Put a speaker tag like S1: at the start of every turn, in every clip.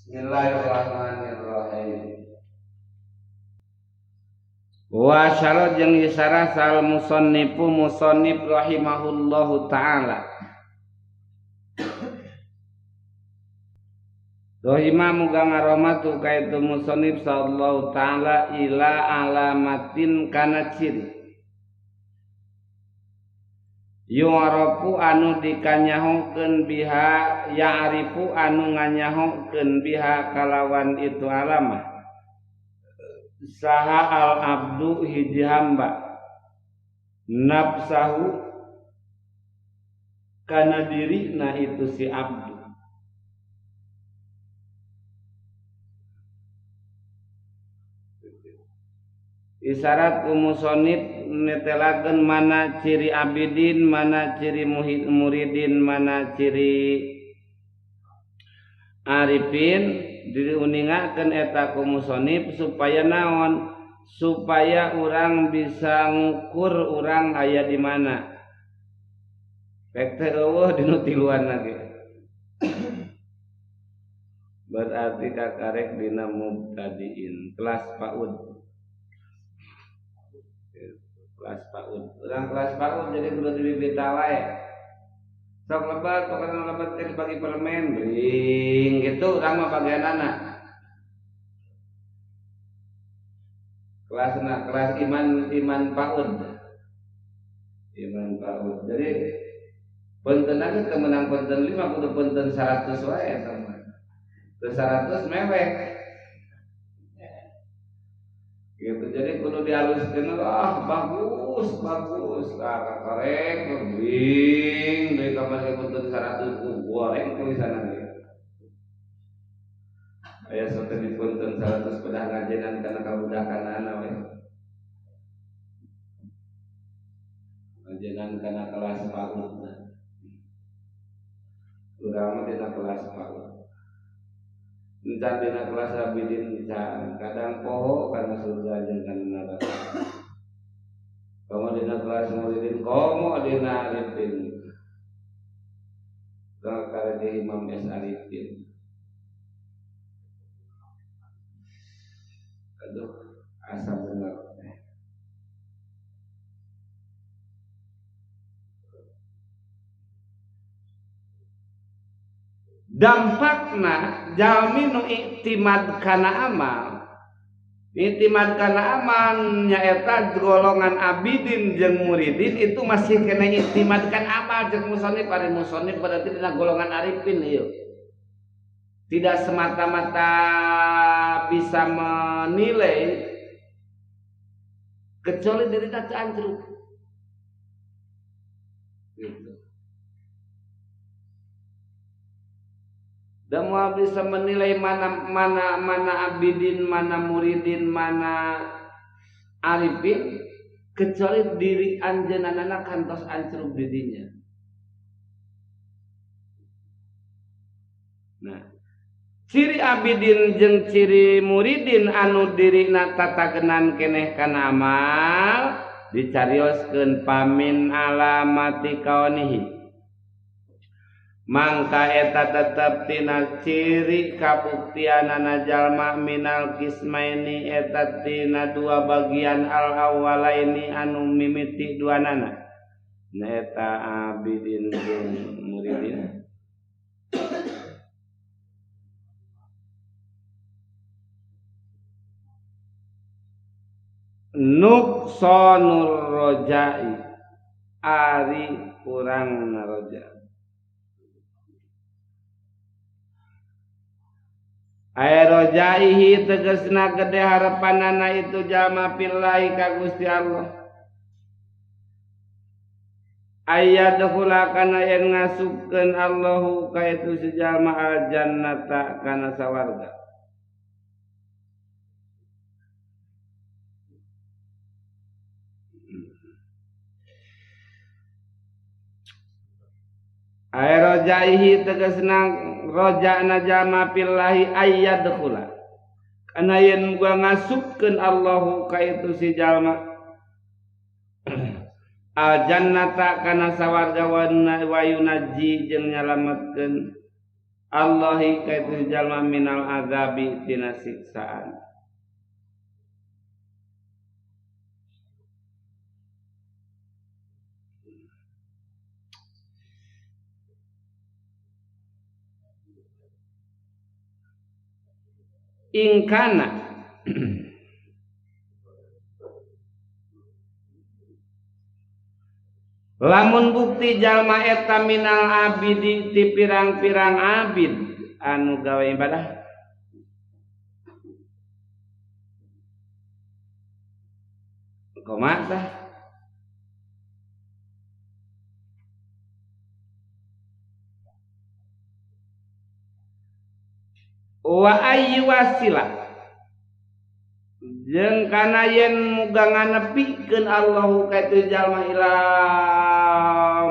S1: Bismillahirrahmanirrahim. Wa syarat jeung isyarat sal musannifu musannif rahimahullahu taala. Dohima muga ngaromatu kaitu musannif sallallahu taala ila alamatin kana ciri. Yu'arafu anu dikanyahokeun biha ya'rifu anu nganyahokeun biha kalawan itu alamah saha al abdu hiji hamba nafsahu kana dirina itu si abdu isyarat musonib netelakeun mana ciri abidin, mana ciri muridin, mana ciri arifin diuningakeun eta ku musonib supaya naon? Supaya urang bisa ngukur urang aya di mana. Pek teh eueuh dinu tiluan lagi. Berarti kakarek dina mubtadiin kelas PAUD. Kelas PAUD. Urang kelas PAUD jadi kudu dibibita wae. Sok lebat, pokoknya lebat teh dibagi permen, bring gitu urang mah bagianana. Kelas iman PAUD. Iman PAUD. Jadi punten aja teu meunang punten 5 kudu punten 100 wae eta mah. Teu 100 mewek. Gitu jadi kudu dihaluskeun bagus karek bring deui kamar punten 100 goreng tulisanna ge aya sote di punten 100 pedah ngajenan kana kabudakanana we ngajenan kana kelas PAUD urang mah dina kelas PAUD encan dina kelas abidin encan kadang poho kana surga jeung kana neraka komo dina kelas muridin komo dina arifin kakare di Imam S Arifin aduh asa bener dampakna jalmi nu iktimad kana amal iktimad kana amal nyaeta golongan abidin jeung muridin itu masih kena iktimad kana amal jeung musannif ari musannif berarti dina golongan arifin ieu tidak semata-mata bisa menilai kecuali diri kita anjruk gitu. Dan mau bisa menilai mana abidin, mana muridin, mana arifin kecuali diri anjeunana kantos ancruk didinya. Nah, ciri abidin jeung ciri muridin anu dirina tatagenan keneh kana amal dicarioskeun pamin alamati kaunihi. Mangka eta tetep tina ciri kabuktianana jalma minal kismaini eta tina dua bagian al awalaini anu mimiti duanana eta abidin jeung muridin nuqsanur rojai ari kurang naroja aerojaihi tegasna gede harapanana itu jalma pillahi ka Gusti Allah ayyadkhula kana yen ngasupkeun Allahu ka itu si jalma al jannata kana sawarga aerojaihi tegasna roja'na jalma pillahi ayyadkhula kana yen gua ngasupkeun Allahu ka itu si jalma al jannata kana sawarga wa yunaji jeung nyalametkeun Allahi kaitu jalma minal azabi tina siksaan. Ingkana lamun bukti jalma eta minal abidi ti pirang-pirang abid anu gawe ibadah kumaha wa ayyu wasila jeung kana yen muga nganepikeun Allahu ka itu jalma ila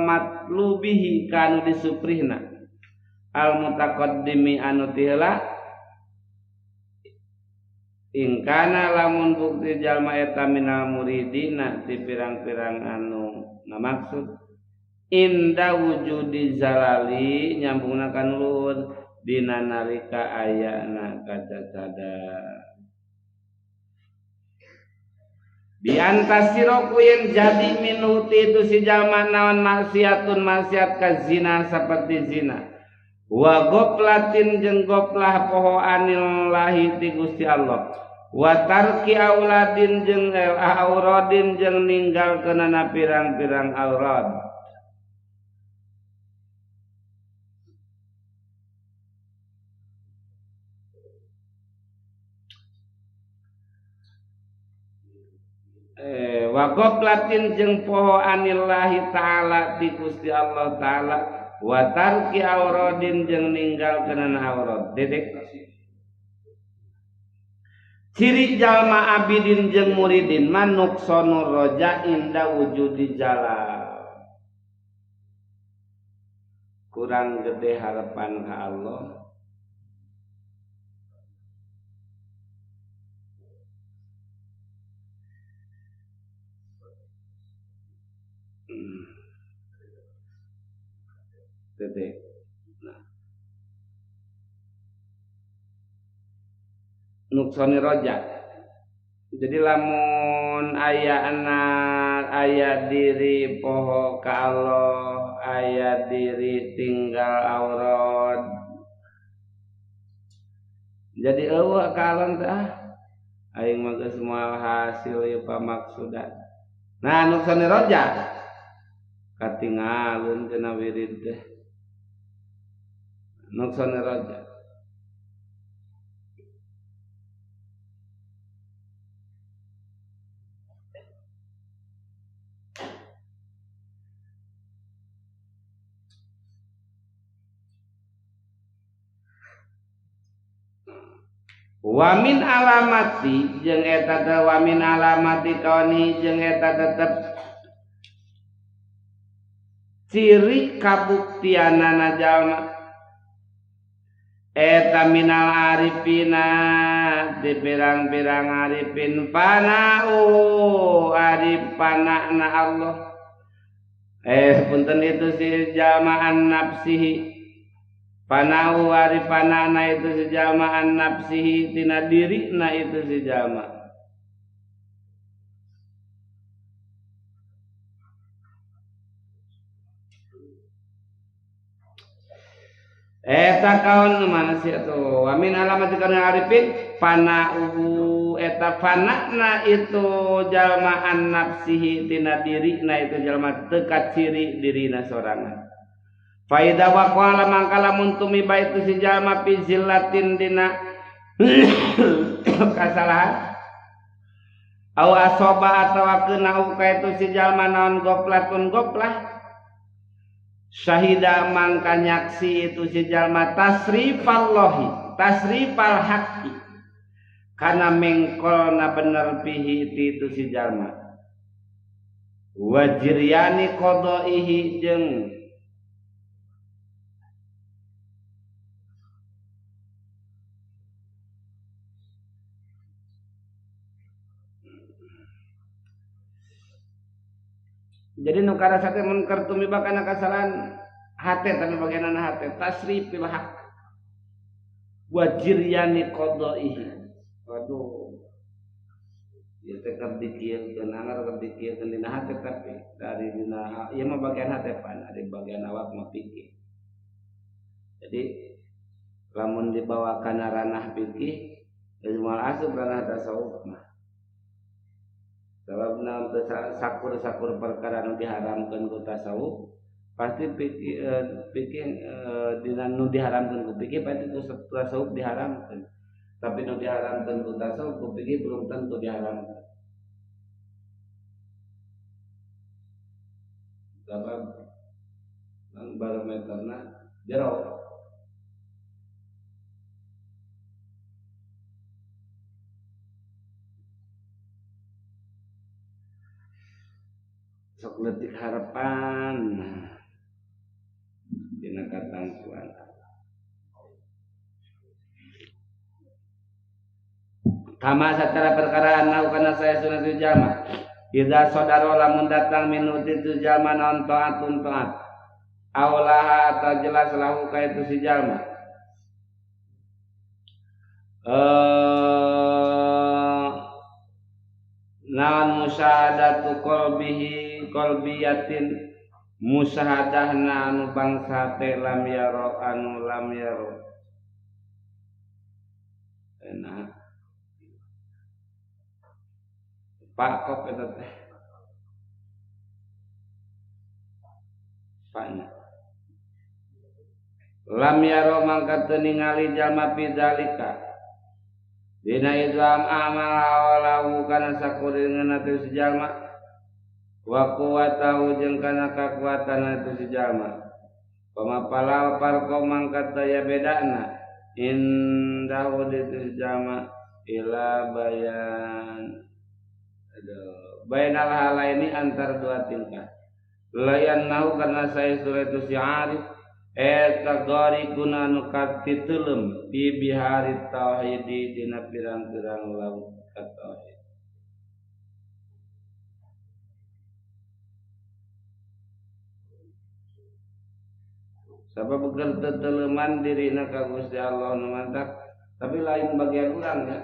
S1: matlubihi kanu disuprihna al mutaqaddimi anu tiheula ingkana lamun bukti jalma eta minal muridina ti pirang-pirang anu ngamaksud inda wujudi zalali nyambungna kan luhur dina nalika ayana kacacada diantasiro kuyen jadi minuti itu si jalma naon maksiatun maksiat ka zina seperti zina wa goplatin jeung goplah poho anillahi ti Gusti Allah wa tarki auladin jeung auradin jeung ninggalkeunana pirang-pirang aurad wa goplatin jeung poho anillahi ta'ala ti Gusti Allah ta'ala wa tarki auradin jeung ninggalkeunana aurad dedek ciri jalma abidin jeung muridin manuksonur roja inda wujudi jalal kurang gede harapan ka Allah dedek nah nuksoni roja jadi lamun aya anak aya diri poho ka Allah aya diri tinggal aurat jadi eueuh ka Allah teh aing mah geus moal hasil ieu pamaksudan nah nuksoni roja katingalun tina wirid teh nuksoni roja wamin alamati jeung eta teh wamin alamati kauni jeung eta tetep ciri kabuktianana jalma eta minal arifina di pirang-pirang arifin panau arif panana Allah punten itu si jalmaan nafsihi panau arif panana itu si jalmaan nafsihi tina dirina itu si jalma eta kaon mana sih atuh wa min alamati kana arifin panauhu eta panana itu jalmaan nafsihi tina dirina itu jalma teu kaciri dirina sorangan faida waqala mangkala mun tumiba itu si jalma fi zillatin dina kasalahan au asoba atawa keunau ka itu si jalma naon goplatun goplah syahida mangka nyaksi itu si jalma tasrifallahi tasrifal haqqi kana mengkolna bener pihi itu si jalma wajriani qadaihi jeung jadi nu karasa teh mun keur tumiba kana kasalahan hate tapi bagianna hate tasrifil haq wajiryani qadaihi. Waduh, ieu teh keur dikieulkeun anggar keur dikieulkeun dina hate tapi dari dina ieu mah bagian hate pan dari bagian awak mah pikir. Jadi lamun dibawa kana ranah fikih ilmu asup ranah tasawuf mah sababna sakur-sakur perkara nu diharamkeun ku tasawuf pasti fikih dina nu diharamkeun ku fikih pasti ku tasawuf diharamkeun, tapi nu diharamkeun ku tasawuf ku fikih belum tentu diharamkeun. Sabab barometerna jero. Sok leutik harapan dina katangkuan. Kama satara perkara anau kana saya sunatul jama. Idza sadaro lamun datang minuti tu jama non taatun taat. Aulaha ta jelas lahu ka itu si jalma. Naon musyahadatu qalbiyatin musyahadahna anu bangsa teh lam yaro anu lam yaro. Enak. Pak kok eta teh. Pakna. Lam yaro mangka teu ningali jalma pidzalika. Dina idlam amal awalahu kana sakuringan atu si jalma wa quwatahu jeung kana kakuatan atu si jalma pamapala parko mangkat daya bedana indahu ditu si jalma ila bayan bainal halaini antar dua tingkah layan nahu karena saya surah itu si arif eta gori kuna nu katiteuleum fi bihari tauhid dina pirang-pirang laut tauhid. Sabab keur teteuleman dirina ka Gusti Allah nu mantap, tapi lain bagian urang ya.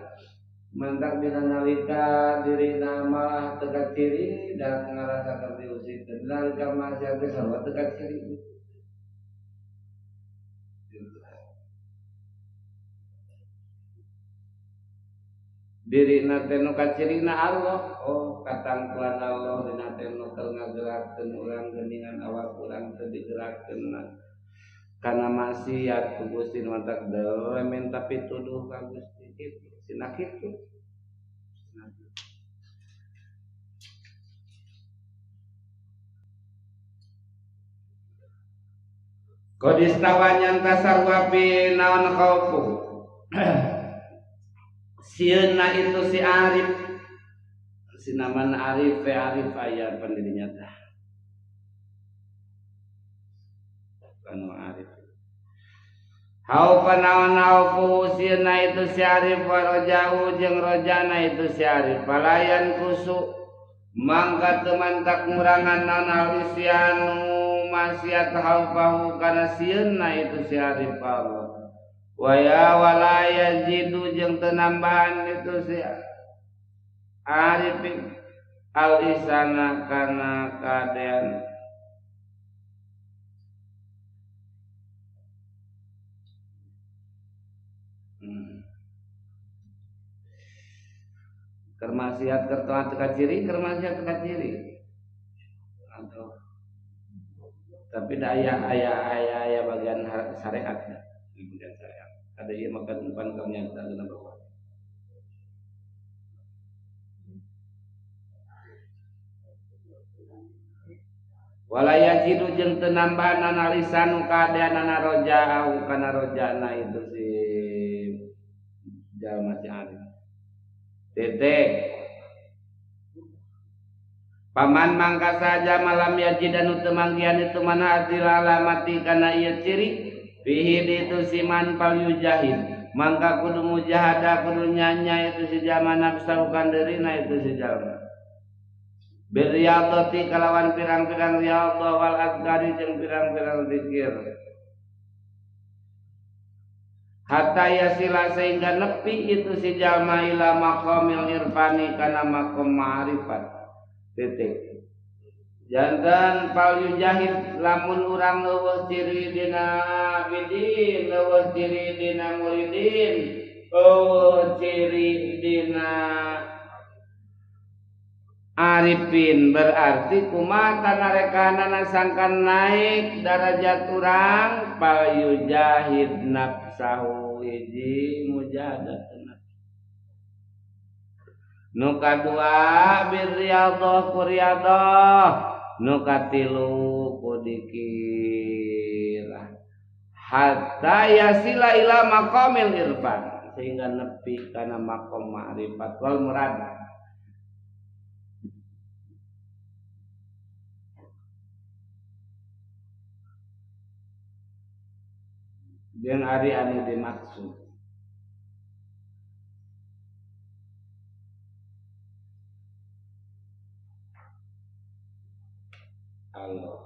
S1: Mantap dina nalika dirina malah tegak ciri dan ngarasakeun diusikeun. Nalika maksiat geus sarua tegak ciri. Diri nate nu kacirina Allah, oh katangkuan Allah dina teh nu keur ngagerakeun urang geuningan awak urang teu digerakeun kana maksiat ku Gusti nu mantap lemen tapi tuduh ka Gusti kitu cenah kitu. Kodistawanya tasarwa fi naon khaufu. Sieuna itu si Arif, si namana Arif aya pendirinya tah. Kanu Arif. Hau panaon haufu sieuna itu si Arif wa rojau jeung rojana itu si Arif. Palayan kusu mangka teu mantak ngurangan naon al-isyanu maksiat haufahu kana sieuna itu si Arif Allah. Waya wala yazidu jeung teu nambahan itu si Arif al-isana kana kadean. Keur maksiat keur teka ciri, keur maksiat teka ciri. Atau tapi da aya bagian syariat ya, bagian syariat. Ada ieu makan umpan kamnyata dina bawah. Wala yajidu jeung teu nambahan analisanu kadeanana roja'u kana rojana itu si jalma si Arif. Titik. Paman mangka saja malam yajid anu teu manggihan itu mana adil alamati kana ieu ciri fihi itu siman pal yujahid mangka kudu mujahadah kudu nyanya itu si jalma nafsu kandeurina itu si jalma biryadati kalawan pirang-pirang riyadhah wal azkari jeung pirang-pirang zikir hatta yasila sehingga nepi itu si jalma ila maqamil irfani kana maqam ma'rifat titik jantan pal yujahid lamun urang eueuh ciri dina abidin eueuh ciri dina muridin eueuh ciri dina arifin berarti kumata narekanana sangkan naik derajat urang pal yujahid nafsahu hiji mujahadatun nu kadua birriyadhah kuriyadhah nu katilu kudikira hatta yasila ila maqamil irfan sehingga nepi kana maqam ma'rifat wal murad jeung ari anu dimaksud Allah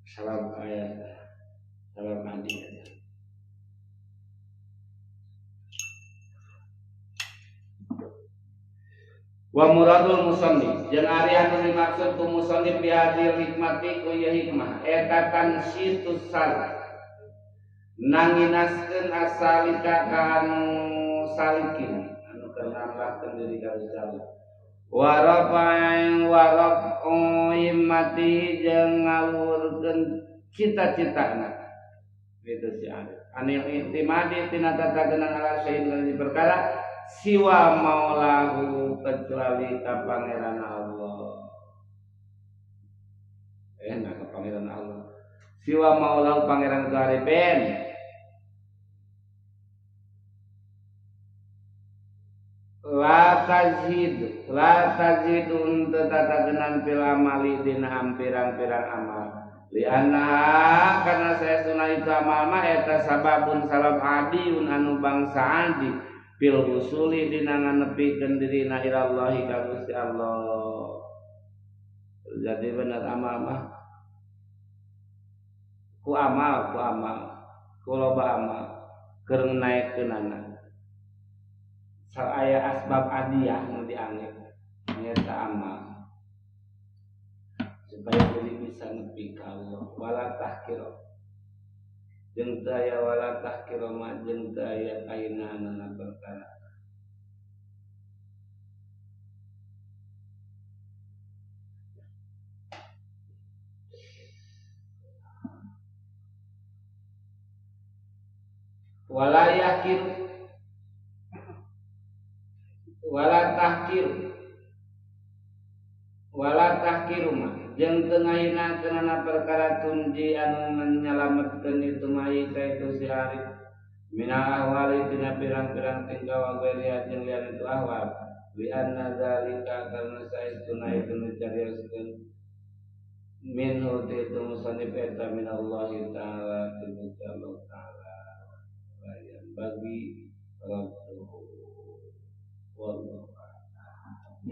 S1: salam ayat salam mandi wa muradul musannif jeung ari anu dimaksud ku musannif bi hadil hikmati ku ieu hikmah eta tansitus sal nanginaskeun asalika ka anu salikin anu kenambahkeun diri ka jalan wa rafa'u himmati jeung ngawurkeun cita-citana itu si anil intimadi tina tatagenan ala sayyidina di perkara siwa maulahu kecuali ka pangeran Allah nah ka pangeran Allah siwa maulahu pangeran karibin la tajid untuk tatagenan fil amali dina pirang-pirang amal lianna karena saya sunah itu amal mah eta sababun salab adiun anu bangsa adi fil usuli dina nganepikeun dirina ila Allah ka Gusti Allah. Jadi benar amal mah ku amal ku loba amal keur naekeunana aya asbab adiyah nu dianggap nyata amal supaya diri bisa nepi ka Allah wala tahkir jeung teu aya wala tahkir ma jeung teu aya kainaanna perkara wala yakir wala tahkir mah jeung teu ngahinakeunana perkara tunji anu nyalametkeun itu mai ka itu si arif mina ahwali tina pirang-pirang tingkah wa ghairiha jeung lian itu ahwal li anna zalika karna saestuna itu nucarioskeun minhu itu musannif eta min Allah taala Gusti Allah taala bayan bagi rabbuhu wallahu a'lam.